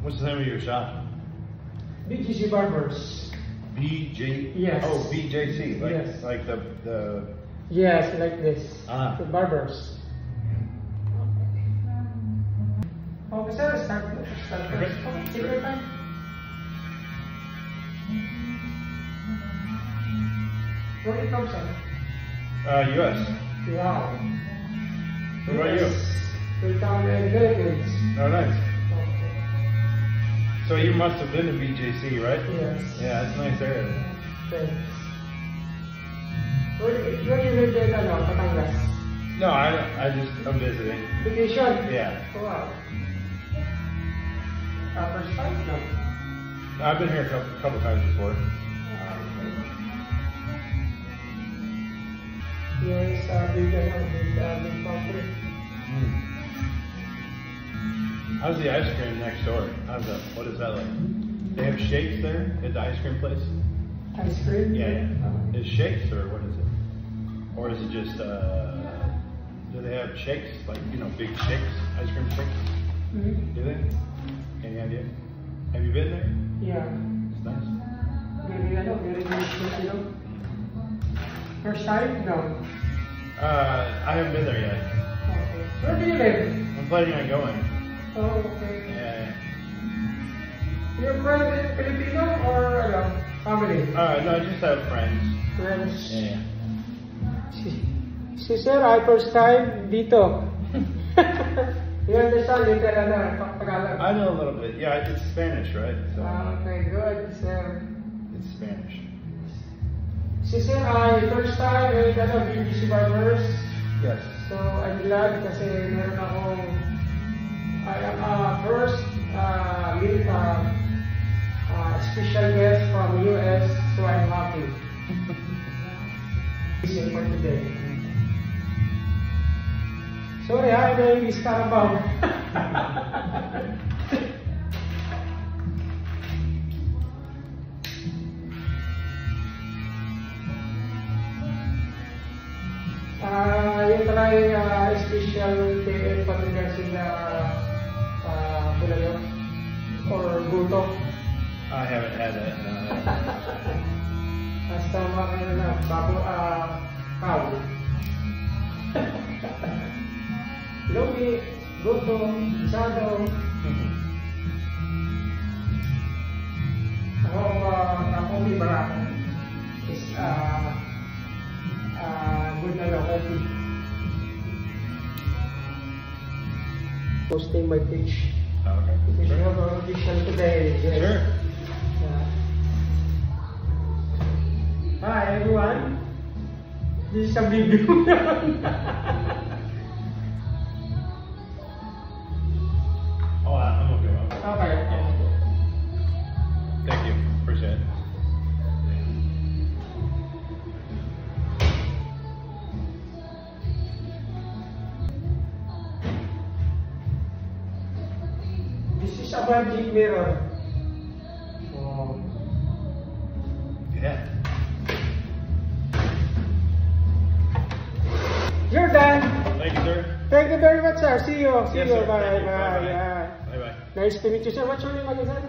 What's the name of your shop? BGC Barbers. BJ. Yes. Oh, BJC. Like, Yes. Like the. Yes, like this. Ah. The barbers. Okay, sir. Start first. Okay. Take your time. Where you from, sir? U.S. Wow. What about you? We're down in the Philippines. Oh, nice. Okay. So you must have been to BJC, right? Yes. Yeah, it's a nice area. Thanks. Where you live in, Batangas? No, I'm visiting. Vacation? Yeah. Wow. First time? No. I've been here a couple times before. Yes, big property. How's the ice cream next door? What is that like? They have shakes there at the ice cream place? Ice cream? Yeah. Is shakes or what is it? Or is it just, do they have shakes? Like, big shakes? Ice cream shakes? Mm-hmm. Do they? Any idea? Have you been there? Yeah. It's nice. Very delicious, First time? No. I haven't been there yet. Okay. Where do you live? I'm planning on going. Oh, okay. Yeah. Your friend is Filipino or family? No, I just have friends. Friends. Yeah. Si Sir, first time dito. You understand little Tagalog? I know a little bit. Yeah, it's Spanish, right? So Okay, good, sir. it's Spanish. Si Sir, first time with BGC Barbers. Yes. So, I'm glad kasi meron akong first special guest from US, so I'm happy. Easy for today. Sorry, I'm very Carabao. Yung try special KL patuloy sila Bulayo or Buto. I haven't had that. No. Basta mga babo cow. Logi, Buto, Sado. Ako may barako is good coffee. Posting my page. Okay. We have a audition today. Yes. Sure. Hi everyone. This is a video. I'm okay with it. Okay. Thank you. Appreciate it. This is a magic mirror. Yeah. You're done. Thank you, sir. Thank you very much, sir. See you. See Yes, you. sir. Bye. Thank you. Bye. Bye-bye. Yeah. Bye-bye. Nice to meet you, sir. What's your name again, sir?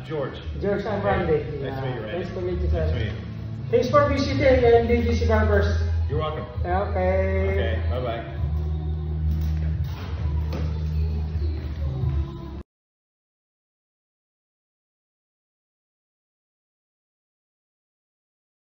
George. George, I'm Randy. Nice to meet you, Randy. Nice to meet you, sir. Nice to meet you. Thanks for visiting and BGC Barbers. You're welcome. Okay. Okay. Bye-bye.